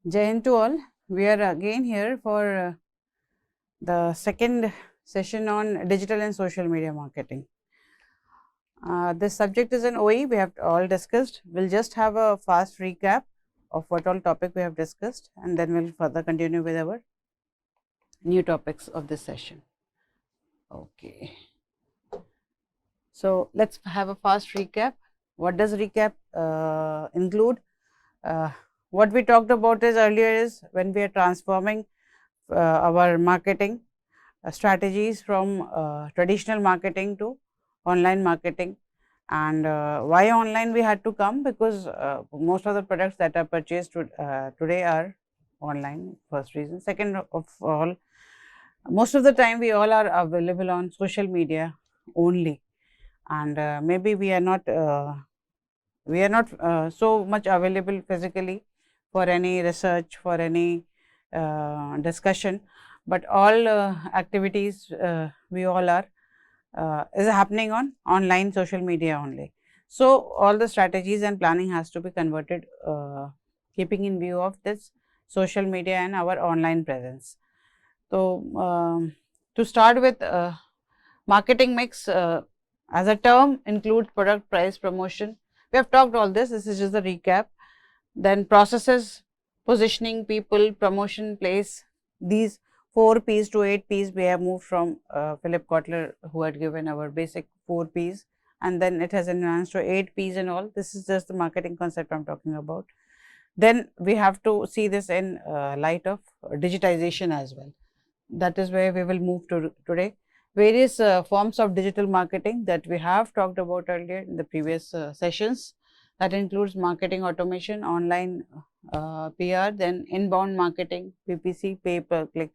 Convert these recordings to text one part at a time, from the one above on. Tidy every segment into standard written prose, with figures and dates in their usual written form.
Jai Hind to all. We are again here for the second session on digital and social media marketing. This subject is an OE we have all discussed. We'll just have a fast recap of what all topic we have discussed, and then we'll further continue with our new topics of this session. Okay. So let's have a fast recap. What does recap include? What we talked about is earlier is when we are transforming our marketing strategies from traditional marketing to online marketing, and why online we had to come, because most of the products that are purchased today are online. First reason. Second of all, most of the time we all are available on social media only, and maybe we are not so much available physically for any research, for any discussion, but all activities we all are is happening on online social media only. So all the strategies and planning has to be converted keeping in view of this social media and our online presence. So to start with, marketing mix as a term includes product, price, promotion. We have talked all this. This is just a recap. Then processes, positioning, people, promotion, place. These 4 P's to 8 P's we have moved from Philip Kotler, who had given our basic 4 P's, and then it has enhanced to 8 P's and all. This is just the marketing concept I am talking about. Then we have to see this in light of digitization as well. That is where we will move to today. Various forms of digital marketing that we have talked about earlier in the previous sessions. That includes marketing automation, online PR, then inbound marketing, PPC, pay per click,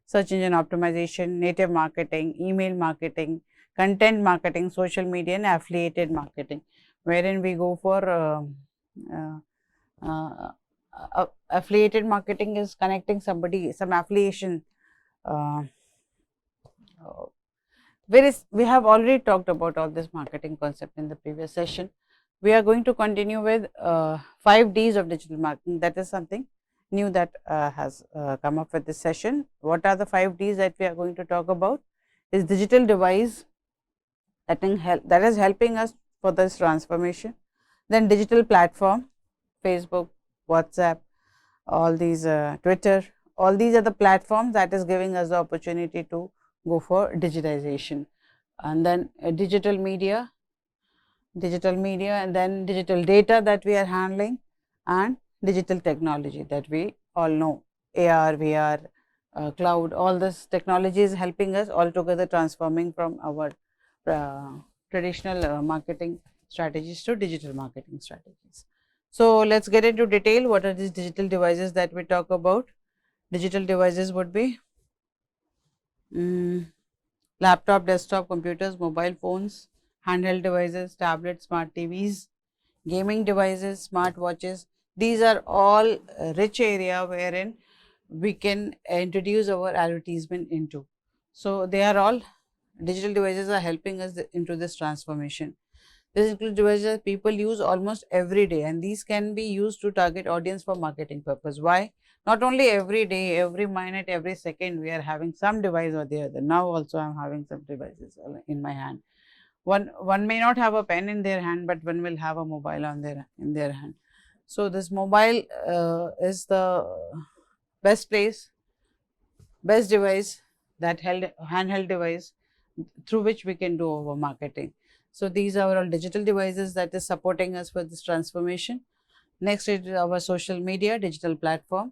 search engine optimization, native marketing, email marketing, content marketing, social media, and affiliated marketing, wherein we go for affiliated marketing is connecting somebody, some affiliation. We have already talked about all this marketing concept in the previous session. We are going to continue with 5 Ds of digital marketing. That is something new that has come up with this session. What are the 5 Ds that we are going to talk about? Is digital device that is helping us for this transformation. Then digital platform, Facebook, WhatsApp, all these Twitter, all these are the platforms that is giving us the opportunity to go for digitization. And then digital media, and then digital data that we are handling, and digital technology that we all know, AR, VR, cloud, all this technology is helping us altogether transforming from our traditional marketing strategies to digital marketing strategies. So let's get into detail. What are these digital devices that we talk about? Digital devices would be laptop, desktop, computers, mobile phones, handheld devices, tablets, smart TVs, gaming devices, smart watches. These are all rich area wherein we can introduce our advertisement into. So they are all digital devices are helping us into this transformation. This includes devices that people use almost every day, and these can be used to target audience for marketing purpose. Why? Not only every day, every minute, every second, we are having some device or the other. Now also I am having some devices in my hand. One may not have a pen in their hand, but one will have a mobile in their hand. So this mobile is the best device, that handheld device through which we can do our marketing. So these are all digital devices that is supporting us for this transformation. Next is our social media, digital platform.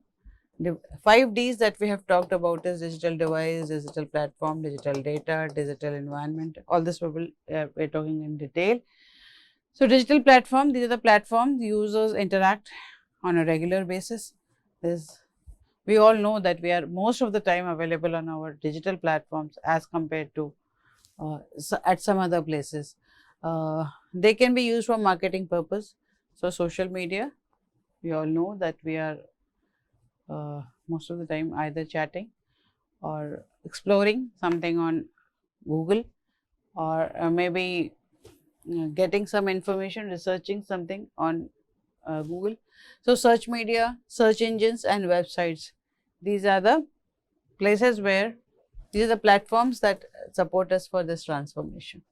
The 5 Ds that we have talked about is digital device, digital platform, digital data, digital environment. All this we're talking in detail. So digital platform, these are the platforms users interact on a regular basis. We all know that we are most of the time available on our digital platforms as compared to at some other places. They can be used for marketing purpose. So social media, we all know that we are most of the time either chatting or exploring something on Google, or maybe getting some information, researching something on Google. So search media, search engines and websites, these are the places where, these are the platforms that support us for this transformation.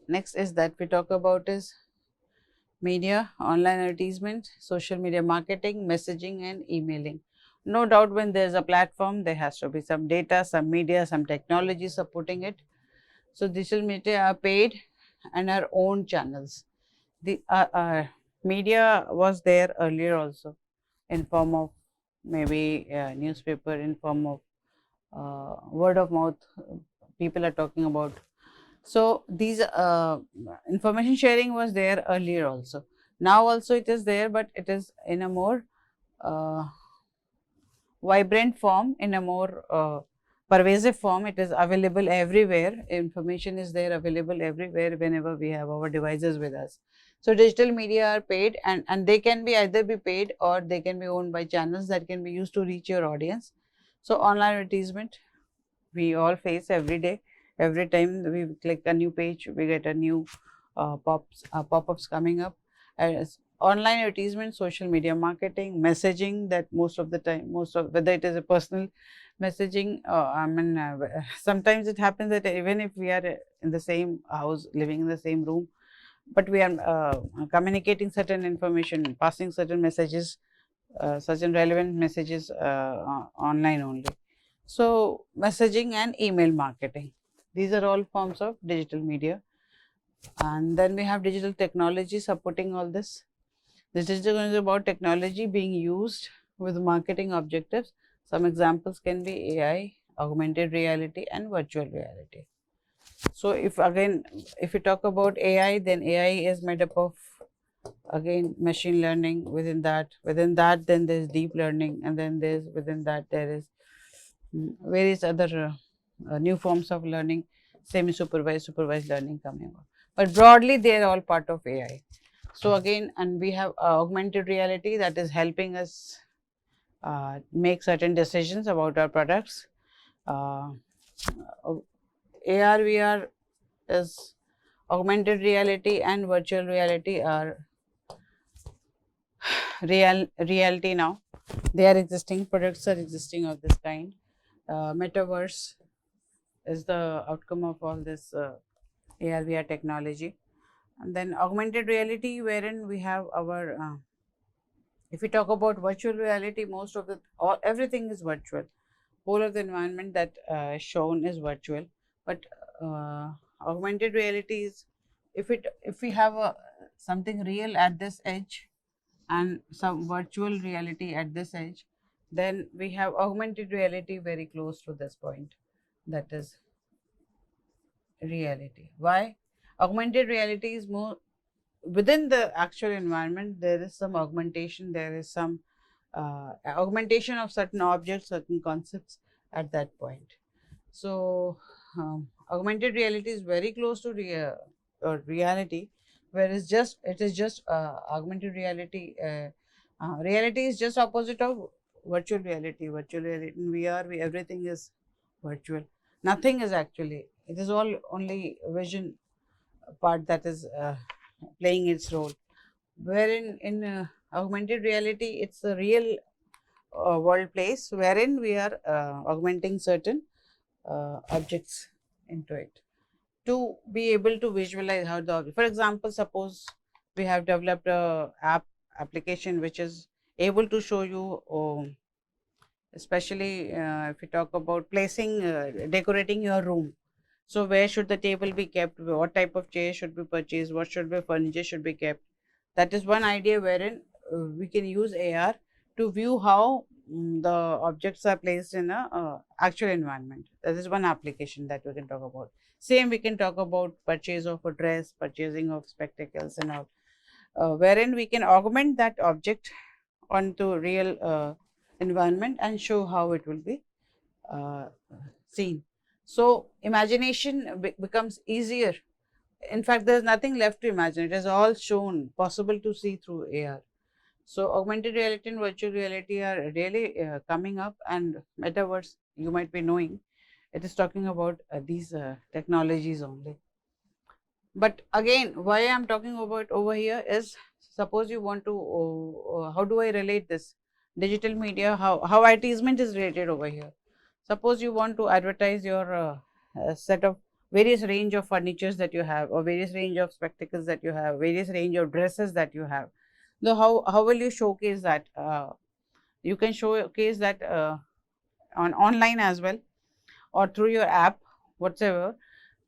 Next is that we talk about is media, online advertisement, social media marketing, messaging and emailing. No doubt when there is a platform, there has to be some data, some media, some technology supporting it. So digital media are paid and our own channels. The media was there earlier also in form of maybe newspaper, in form of word of mouth, people are talking about. So these information sharing was there earlier also. Now also it is there, but it is in a more vibrant form, in a more pervasive form. It is available everywhere. Information is there available everywhere whenever we have our devices with us. So digital media are paid, and they can be either be paid or they can be owned by channels that can be used to reach your audience. So online advertisement we all face every day. Every time we click a new page, we get a new pop-ups coming up. As online advertisement, social media marketing, messaging, that most of the time, whether it is a personal messaging, sometimes it happens that even if we are in the same house, living in the same room, but we are communicating certain information, passing certain messages, certain relevant messages online only. So messaging and email marketing, these are all forms of digital media. And then we have digital technology supporting all this. This is about technology being used with marketing objectives. Some examples can be AI, augmented reality and virtual reality. So if we talk about AI, then AI is made up of again machine learning. Within that then there is deep learning, and then within that there is various other new forms of learning, semi-supervised, supervised learning coming up. But broadly, they are all part of AI. So again, and we have augmented reality that is helping us make certain decisions about our products. AR, VR is augmented reality, and virtual reality are reality now. They are existing, products are existing of this kind. Metaverse is the outcome of all this AR VR technology. And then augmented reality, wherein we have our if we talk about virtual reality, most of everything is virtual. Whole of the environment that shown is virtual. But augmented reality is, if we have something real at this edge and some virtual reality at this edge, then we have augmented reality very close to this point, that is reality. Why? Augmented reality is more within the actual environment. There is some augmentation, there is some augmentation of certain objects, certain concepts at that point. So augmented reality is very close to reality, whereas it is just augmented reality. Reality is just opposite of virtual reality. Virtual reality in VR, everything is virtual. Nothing is actually. It is all only vision part that is playing its role. Wherein in augmented reality, it's a real world place wherein we are augmenting certain objects into it to be able to visualize how the object. For example, suppose we have developed a application which is able to show you, especially if we talk about placing, decorating your room. So where should the table be kept? What type of chair should be purchased? What should be furniture should be kept? That is one idea wherein we can use AR to view how the objects are placed in a actual environment. That is one application that we can talk about. Same we can talk about purchase of a dress, purchasing of spectacles and all, wherein we can augment that object onto real environment and show how it will be seen. So imagination becomes easier. In fact, there is nothing left to imagine. It is all shown, possible to see through AR. So augmented reality and virtual reality are really coming up, and metaverse, you might be knowing, it is talking about these technologies only. But again, why I am talking about over here is, suppose you want to, how do I relate this? Digital media, how advertisement is related over here. Suppose you want to advertise your set of various range of furnitures that you have, or various range of spectacles that you have, various range of dresses that you have. So how will you showcase that? You can showcase that on online as well, or through your app, whatsoever.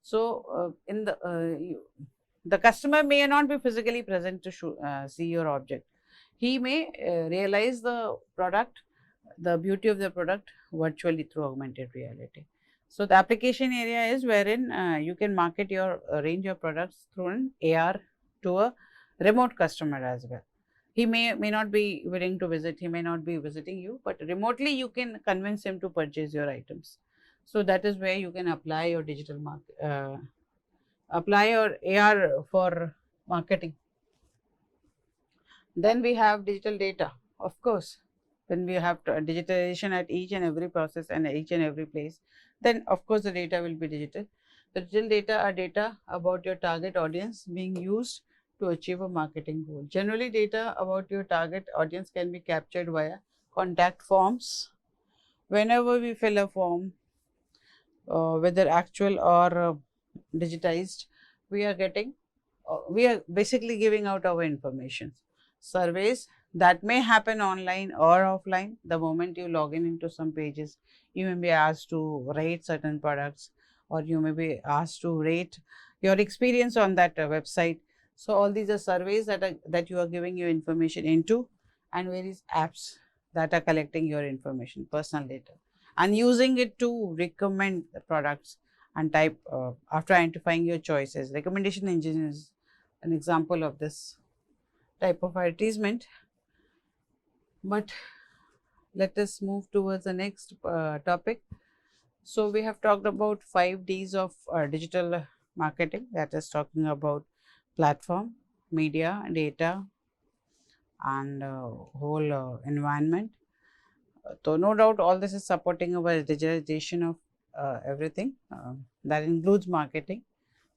So in the customer may not be physically present to see your object. He may realize the product, the beauty of the product, virtually through augmented reality. So the application area is wherein you can market your range of products through an AR to a remote customer as well. He may not be willing to visit, he may not be visiting you, but remotely you can convince him to purchase your items. So that is where you can apply your digital apply your AR for marketing. Then we have digital data, of course. When we have digitalization at each and every process and each and every place, then of course the data will be digital. The digital data are data about your target audience being used to achieve a marketing goal. Generally, data about your target audience can be captured via contact forms. Whenever we fill a form, whether actual or digitized, we are getting, we are basically giving out our information. Surveys that may happen online or offline. The moment you log in into some pages, you may be asked to rate certain products, or you may be asked to rate your experience on that website. So all these are surveys that you are giving your information into, and various apps that are collecting your information, personal data, and using it to recommend the products and type after identifying your choices. Recommendation engine is an example of this type of advertisement. But let us move towards the next topic. So we have talked about 5 Ds of digital marketing, that is talking about platform, media, data, and whole environment. So no doubt all this is supporting our digitalization of everything that includes marketing.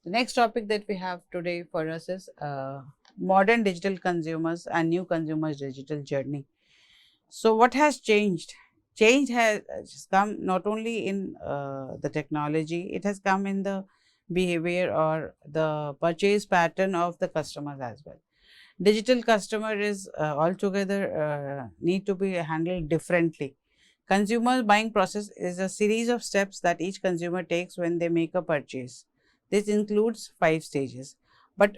The next topic that we have today for us is modern digital consumers and new consumers digital journey. So what has changed? Change has come not only in the technology, it has come in the behavior or the purchase pattern of the customers as well. Digital customer is altogether need to be handled differently. Consumer buying process is a series of steps that each consumer takes when they make a purchase. This includes 5 stages, but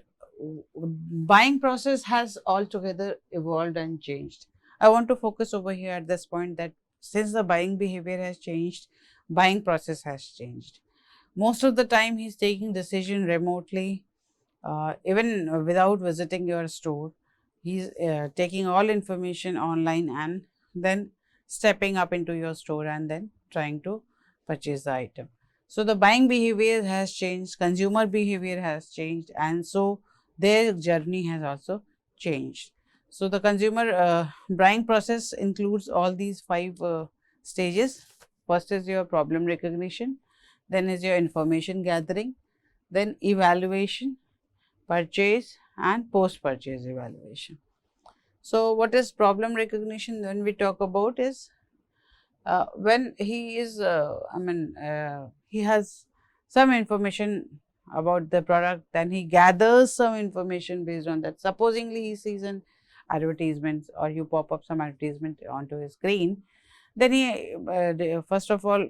buying process has altogether evolved and changed. I want to focus over here at this point that since the buying behavior has changed, buying process has changed. Most of the time he's taking decision remotely, even without visiting your store. He's taking all information online and then stepping up into your store and then trying to purchase the item. So the buying behavior has changed, consumer behavior has changed, and so their journey has also changed. So the consumer buying process includes all these 5 stages. First is your problem recognition, then is your information gathering, then evaluation, purchase, and post purchase evaluation. So what is problem recognition? When we talk about is when he is he has some information about the product, then he gathers some information based on that. Supposingly he sees an advertisement, or you pop up some advertisement onto his screen, then he first of all,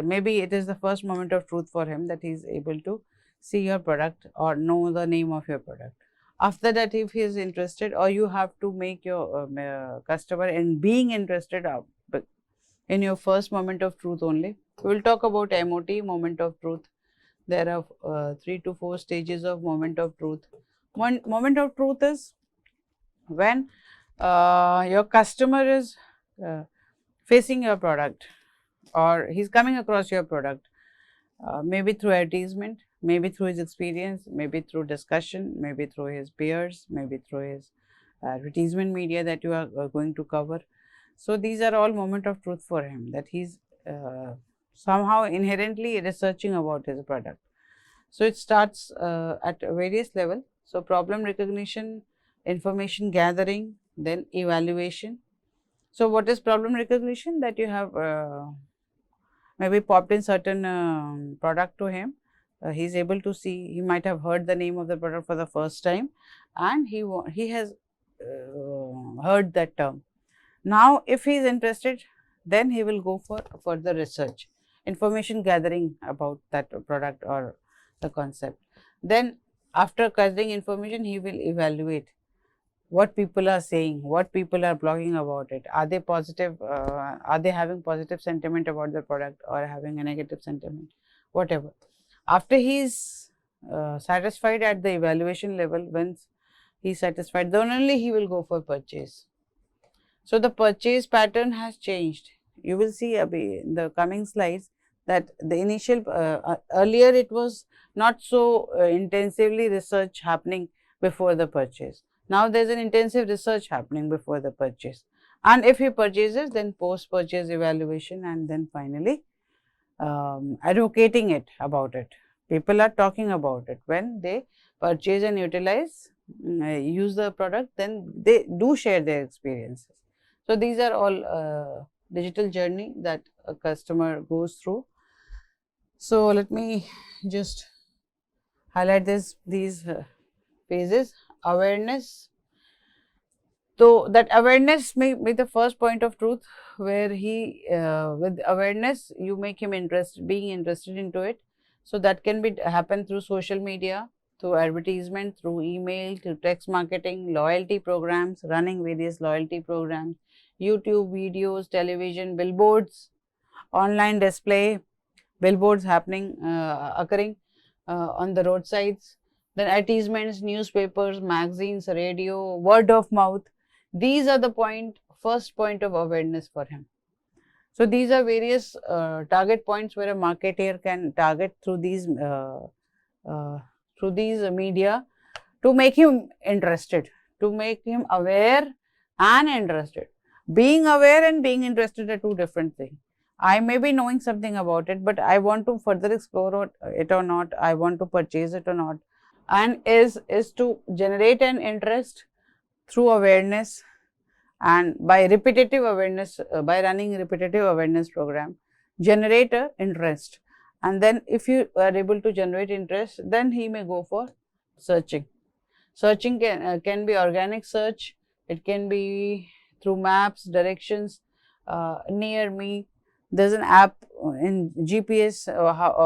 maybe it is the first moment of truth for him that he is able to see your product or know the name of your product. After that, if he is interested, or you have to make your customer in being interested in your first moment of truth only. We will talk about MOT, moment of truth. There are 3 to 4 stages of moment of truth. One moment of truth is when your customer is facing your product, or he's coming across your product, maybe through advertisement, maybe through his experience, maybe through discussion, maybe through his peers, maybe through his advertisement media that you are going to cover. So these are all moment of truth for him, that he's somehow inherently researching about his product. So it starts at various levels. So problem recognition, information gathering, then evaluation. So what is problem recognition? That you have maybe popped in certain product to him. He is able to see, he might have heard the name of the product for the first time, and he has heard that term. Now, if he is interested, then he will go for further research, information gathering about that product or the concept. Then after gathering information, he will evaluate what people are saying, what people are blogging about it. Are they positive? Are they having positive sentiment about the product or having a negative sentiment? Whatever. After he is satisfied at the evaluation level, once he is satisfied, then only he will go for purchase. So the purchase pattern has changed. You will see in the coming slides that the initial earlier it was not so intensively research happening before the purchase. Now there is an intensive research happening before the purchase, and if he purchases, then post purchase evaluation, and then finally advocating it about it. People are talking about it when they purchase and utilize, use the product, then they do share their experiences. So these are all digital journey that a customer goes through. So let me just highlight these phases. Awareness. So that awareness may be the first point of truth, where he with awareness you make him being interested into it. So that can be happen through social media, through advertisement, through email, through text marketing, loyalty programs, running various loyalty programs, YouTube videos, television, billboards, online display, billboards occurring on the roadsides, then advertisements, newspapers, magazines, radio, word of mouth. These are the first point of awareness for him. So these are various target points where a marketer can target through these media to make him interested, to make him aware and interested. Being aware and being interested are two different things. I may be knowing something about it, but I want to further explore it or not, I want to purchase it or not, and is to generate an interest through awareness, and by repetitive awareness, by running repetitive awareness program, generate a interest. And then if you are able to generate interest, then he may go for searching. Searching can be organic search, it can be through maps, directions, near me. There is an app in GPS,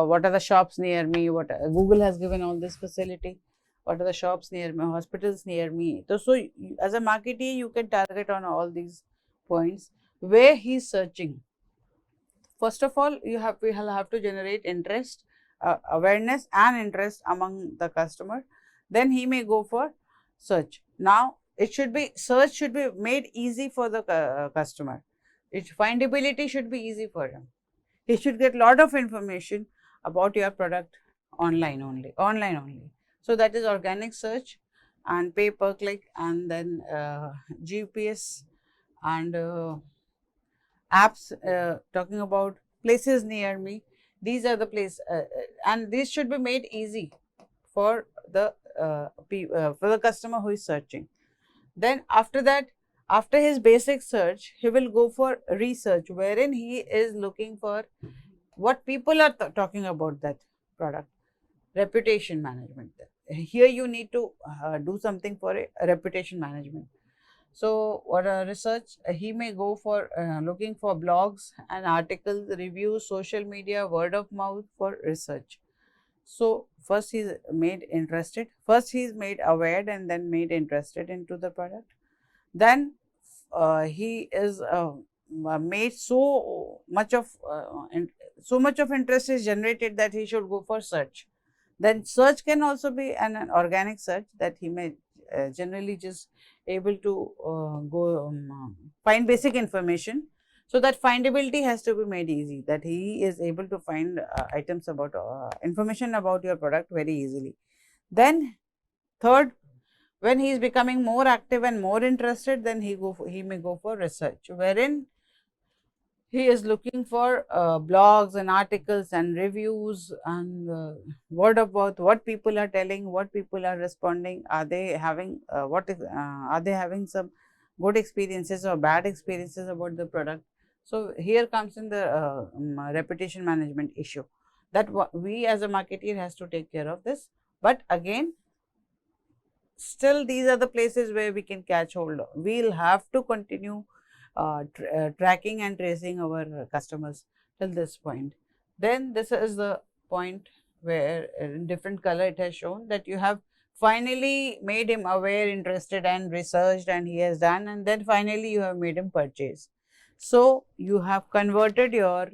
what are the shops near me, Google has given all this facility, what are the shops near me, hospitals near me. So as a marketer, you can target on all these points where he is searching. First of all, we will have to generate interest, awareness and interest among the customer. Then he may go for search. Now, search should be made easy for the customer. Findability should be easy for him. He should get lot of information about your product online only. So that is organic search and pay per click, and then GPS and apps talking about places near me. These are the places, and these should be made easy for the customer who is searching. Then after that, after his basic search, he will go for research, wherein he is looking for what people are talking about that product. Reputation management. Here you need to do something for a reputation management. So what research, he may go for looking for blogs and articles, reviews, social media, word of mouth for research. So first he's made interested, first he's made aware and then made interested into the product. Then he is made so much of interest is generated that he should go for search. Then search can also be an organic search, that he may generally just able to go find basic information. So that findability has to be made easy, that he is able to find items about information about your product very easily. Then third, when he is becoming more active and more interested, then he may go for research, wherein he is looking for blogs and articles and reviews and word of mouth, what people are telling, what people are responding, are they having are they having some good experiences or bad experiences about the product. So here comes in the reputation management issue, that we as a marketer has to take care of this. But again, still these are the places where we can catch hold of. We'll have to continue tracking and tracing our customers till this point. Then this is the point where in different color it has shown that you have finally made him aware, interested and researched, and he has done, and then finally you have made him purchase. So you have converted your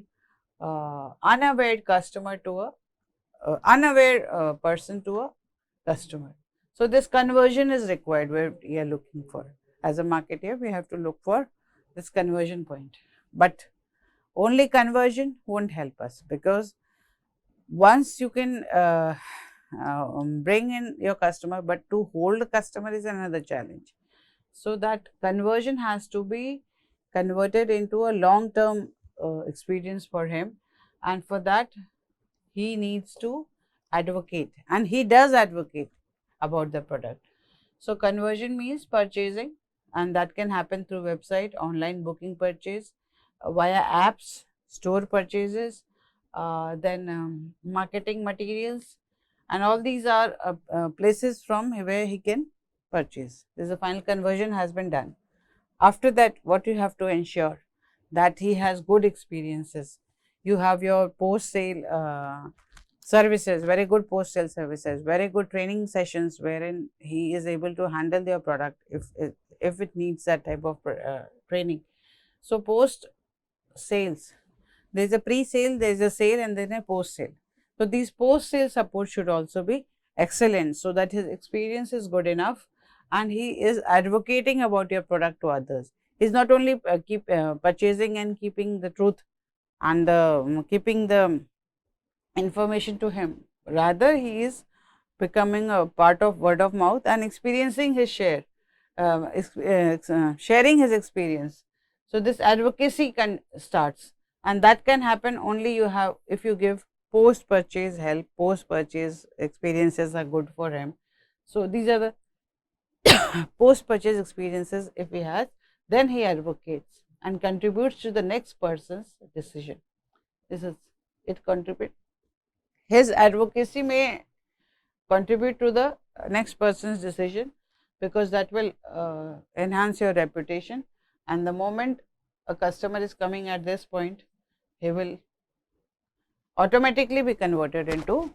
unaware customer to a unaware person to a customer. So this conversion is required where we are looking for. As a marketer, we have to look for this conversion point. But only conversion won't help us, because once you can bring in your customer, but to hold the customer is another challenge. So that conversion has to be converted into a long term experience for him, and for that he needs to advocate, and he does advocate about the product. So conversion means purchasing, and that can happen through website, online booking purchase, via apps, store purchases, then marketing materials, and all these are places from where he can purchase. This, the final conversion has been done. After that, what you have to ensure that he has good experiences. You have your post sale services, very good post sale services, very good training sessions wherein he is able to handle your product if it needs that type of training. So post sales, there is a pre-sale, there is a sale, and then a post-sale. So these post-sale support should also be excellent, so that his experience is good enough and he is advocating about your product to others. He is not only keep purchasing and keeping the truth and keeping the information to him, rather he is becoming a part of word of mouth and experiencing his share, sharing his experience. So this advocacy can starts, and that can happen only you have if you give post purchase help, post purchase experiences are good for him. So these are the post purchase experiences if he has, then he advocates and contributes to the next person's decision. This is it contribute, his advocacy may contribute to the next person's decision, because that will enhance your reputation, and the moment a customer is coming at this point, he will automatically be converted into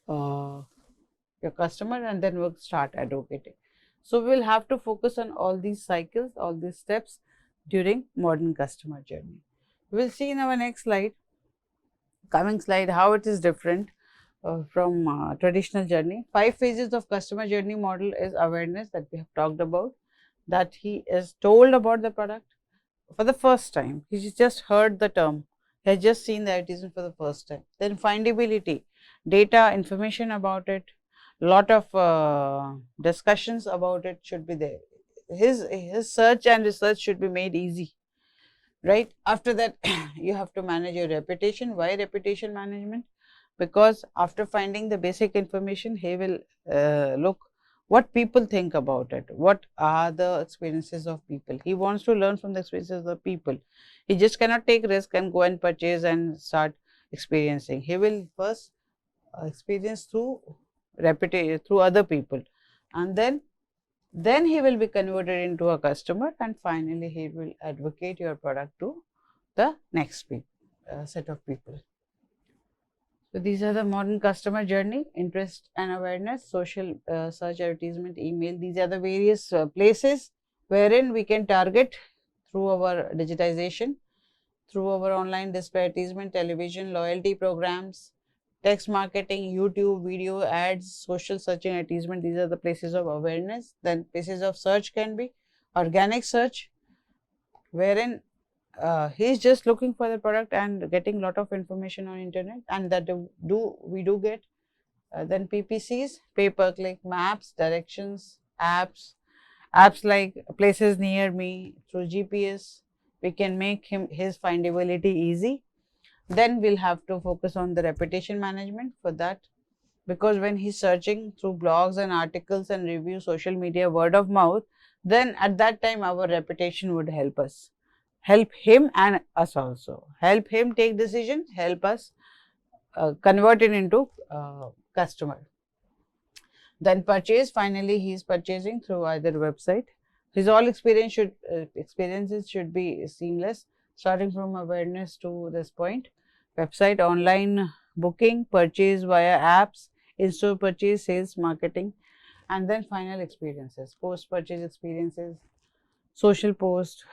your customer, and then we'll start advocating. So we will have to focus on all these cycles, all these steps during modern customer journey. We will see in our next slide, coming slide, how it is different from traditional journey. 5 phases of customer journey model is awareness, that we have talked about, that he is told about the product for the first time. He just heard the term, he has just seen the advertisement for the first time. Then findability, data, information about it, lot of discussions about it should be there. His search and research should be made easy, right? After that, you have to manage your reputation. Why reputation management? Because after finding the basic information, he will look what people think about it, what are the experiences of people. He wants to learn from the experiences of the people. He just cannot take risk and go and purchase and start experiencing. He will first experience through reputation, through other people, and then he will be converted into a customer, and finally he will advocate your product to the next set of people. So these are the modern customer journey: interest and awareness, social search, advertisement, email. These are the various places wherein we can target through our digitization, through our online display advertisement, television, loyalty programs, text marketing, YouTube, video ads, social searching, advertisement. These are the places of awareness. Then places of search can be organic search, wherein he is just looking for the product and getting lot of information on internet, and that we do get. Then PPCs, pay per click, maps, directions, apps like places near me through GPS. we can make his findability easy. Then we'll have to focus on the reputation management for that, because when he's searching through blogs and articles and review, social media, word of mouth, then at that time our reputation would help us, help him and us also, help him take decision, help us convert it into customer. Then purchase, finally he is purchasing through either website. His all experiences should be seamless, starting from awareness to this point: website, online booking, purchase via apps, in-store purchase, sales, marketing, and then final experiences, post-purchase experiences, social post,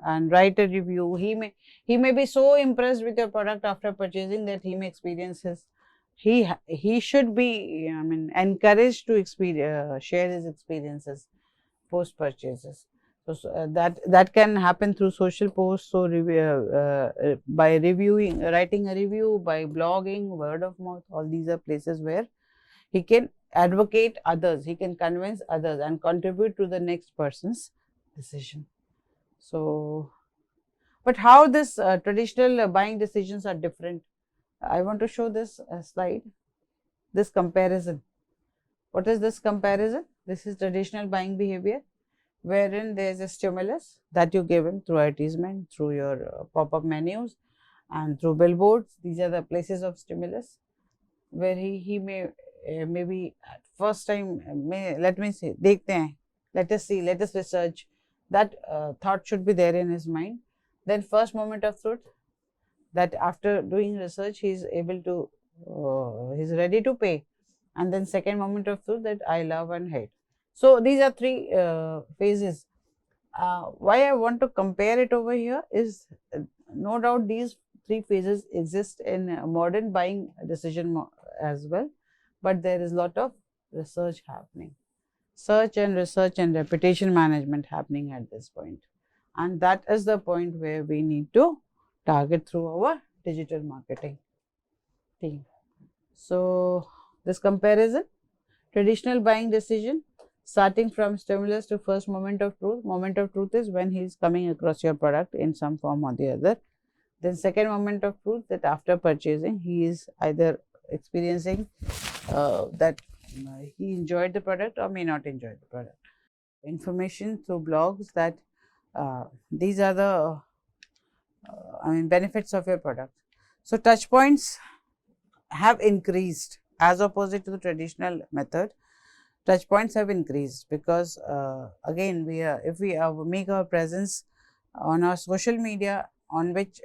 and write a review. He may be so impressed with your product after purchasing that he may experience his, he should be, I mean, encouraged to share his experiences post purchases. So, that can happen through social posts, so by reviewing, writing a review, by blogging, word of mouth. All these are places where he can advocate others, he can convince others and contribute to the next person's decision. So, but how this traditional buying decisions are different? I want to show this slide, this comparison. What is this comparison? This is traditional buying behavior, wherein there is a stimulus that you give him through advertisement, through your pop-up menus and through billboards. These are the places of stimulus where he may maybe at first time, let me say, dekhte hain, let us see, let us research. That thought should be there in his mind. Then first moment of truth, that after doing research he is able to, he is ready to pay. And then second moment of truth, that I love and hate. So these are three phases. Why I want to compare it over here is, no doubt these three phases exist in modern buying decision as well, but there is lot of research happening, search and research and reputation management happening at this point, and that is the point where we need to target through our digital marketing team. So this comparison, traditional buying decision, starting from stimulus to first moment of truth. Moment of truth is when he is coming across your product in some form or the other. Then second moment of truth, that after purchasing he is either experiencing that he enjoyed the product or may not enjoy the product. Information through blogs, that these are the benefits of your product. So touch points have increased as opposite to the traditional method. Touch points have increased because again, if we make our presence on our social media, on which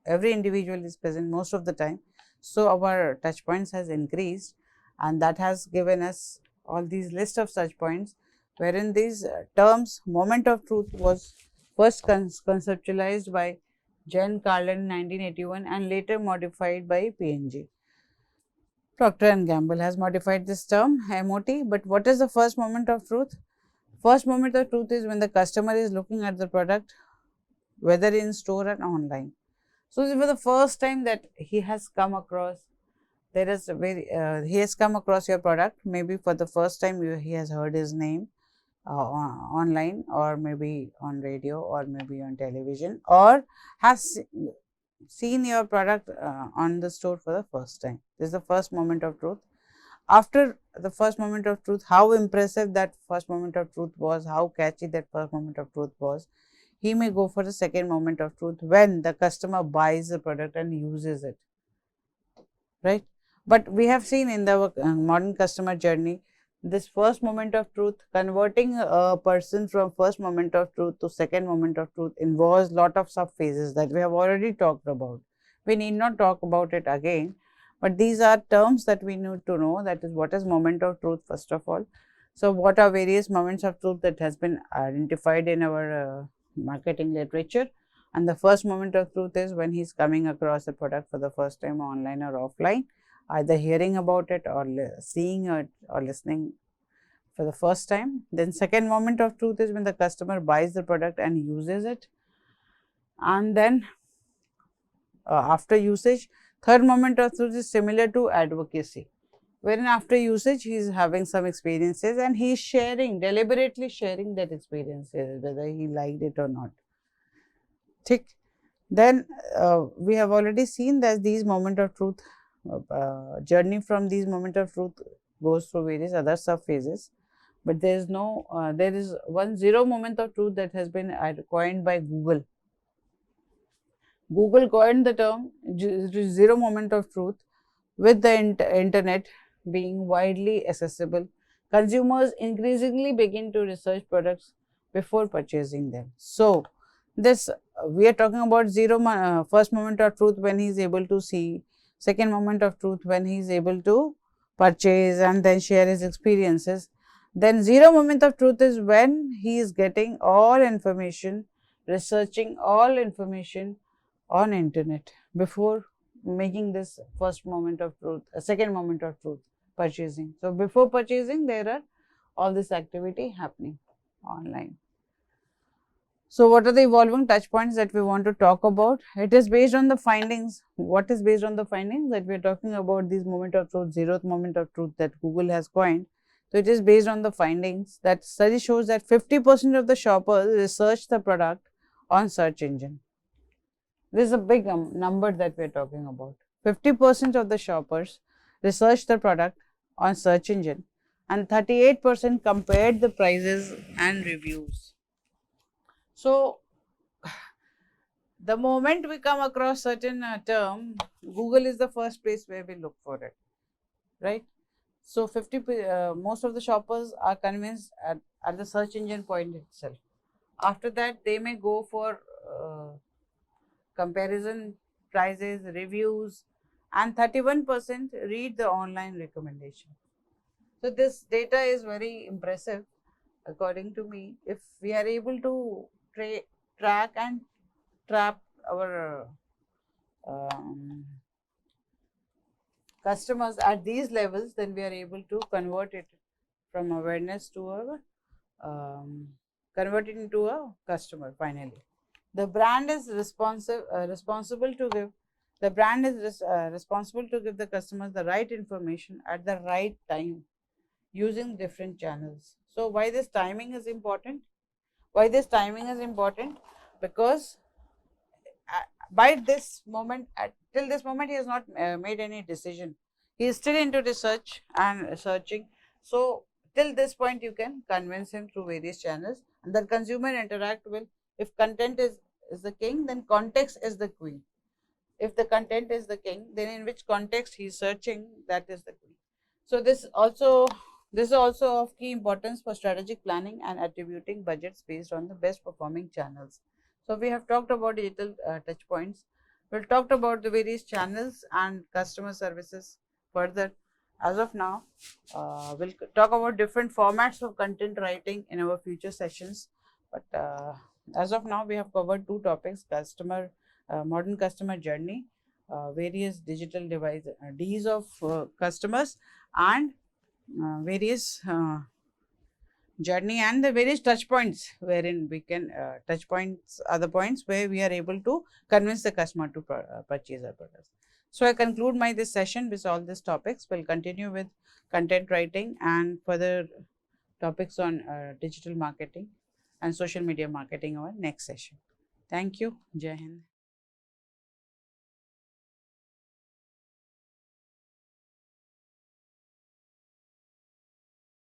every individual is present most of the time, so our touch points has increased, and that has given us all these list of touch points, wherein these terms, moment of truth was first conceptualized by Jen Carlin in 1981 and later modified by P&G. Procter & Gamble has modified this term, MOT. But what is the first moment of truth? First moment of truth is when the customer is looking at the product, whether in store and online. So, for the first time that he has come across, there is a he has come across your product, maybe for the first time he has heard his name online, or maybe on radio, or maybe on television, or has seen your product on the store for the first time. This is the first moment of truth. After the first moment of truth, how impressive that first moment of truth was, how catchy that first moment of truth was, he may go for the second moment of truth when the customer buys the product and uses it, right? But we have seen in the modern customer journey, this first moment of truth, converting a person from first moment of truth to second moment of truth involves lot of sub phases that we have already talked about. We need not talk about it again, but these are terms that we need to know, that is what is moment of truth first of all. So, what are various moments of truth that has been identified in our marketing literature, and the first moment of truth is when he is coming across the product for the first time, online or offline, either hearing about it or seeing it or listening for the first time. Then second moment of truth is when the customer buys the product and uses it, and then after usage, third moment of truth is similar to advocacy, wherein after usage he is having some experiences and he is sharing, deliberately sharing that experiences, whether he liked it or not. Thick. Then we have already seen that these moment of truth, journey from these moment of truth goes through various other sub phases, but there is no, there is one zero moment of truth that has been coined by Google. Google coined the term zero moment of truth. With the internet being widely accessible, consumers increasingly begin to research products before purchasing them. So, this we are talking about first moment of truth when he is able to see, second moment of truth when he is able to purchase and then share his experiences. Then zero moment of truth is when he is getting all information, researching all information on internet before making this first moment of truth, second moment of truth, purchasing. So, before purchasing there are all this activity happening online. So, what are the evolving touch points that we want to talk about? It is based on the findings. What is based on the findings that we are talking about these moment of truth, zeroth moment of truth that Google has coined. So, it is based on the findings that study shows that 50% of the shoppers research the product on search engine. This is a big number that we are talking about. 50% of the shoppers researched the product on search engine and 38% compared the prices and reviews. So, the moment we come across certain term, Google is the first place where we look for it, right? So, most of the shoppers are convinced at the search engine point itself. After that, they may go for comparison prices, reviews, and 31% read the online recommendation. So, this data is very impressive according to me. If we are able to track and trap our customers at these levels, then we are able to convert it from awareness to a convert it into a customer finally. The brand is responsible to give the customers the right information at the right time using different channels. So, why this timing is important? Why this timing is important? Because by this moment, till this moment, he has not made any decision. He is still into research and searching. So, till this point, you can convince him through various channels, and the consumer interact with. If content is the king, then context is the queen. If the content is the king, then in which context he is searching, that is the queen. So, this is also of key importance for strategic planning and attributing budgets based on the best performing channels. So, we have talked about digital touch points. We will talk about the various channels and customer services further. As of now, we will talk about different formats of content writing in our future sessions. But as of now, we have covered two topics: modern customer journey, various digital Ds of customers, and various journey and the various touch points wherein we can touch points are the points where we are able to convince the customer to purchase our products. So, I conclude this session with all these topics. We will continue with content writing and further topics on digital marketing and social media marketing in our next session. Thank you. Jai Hind.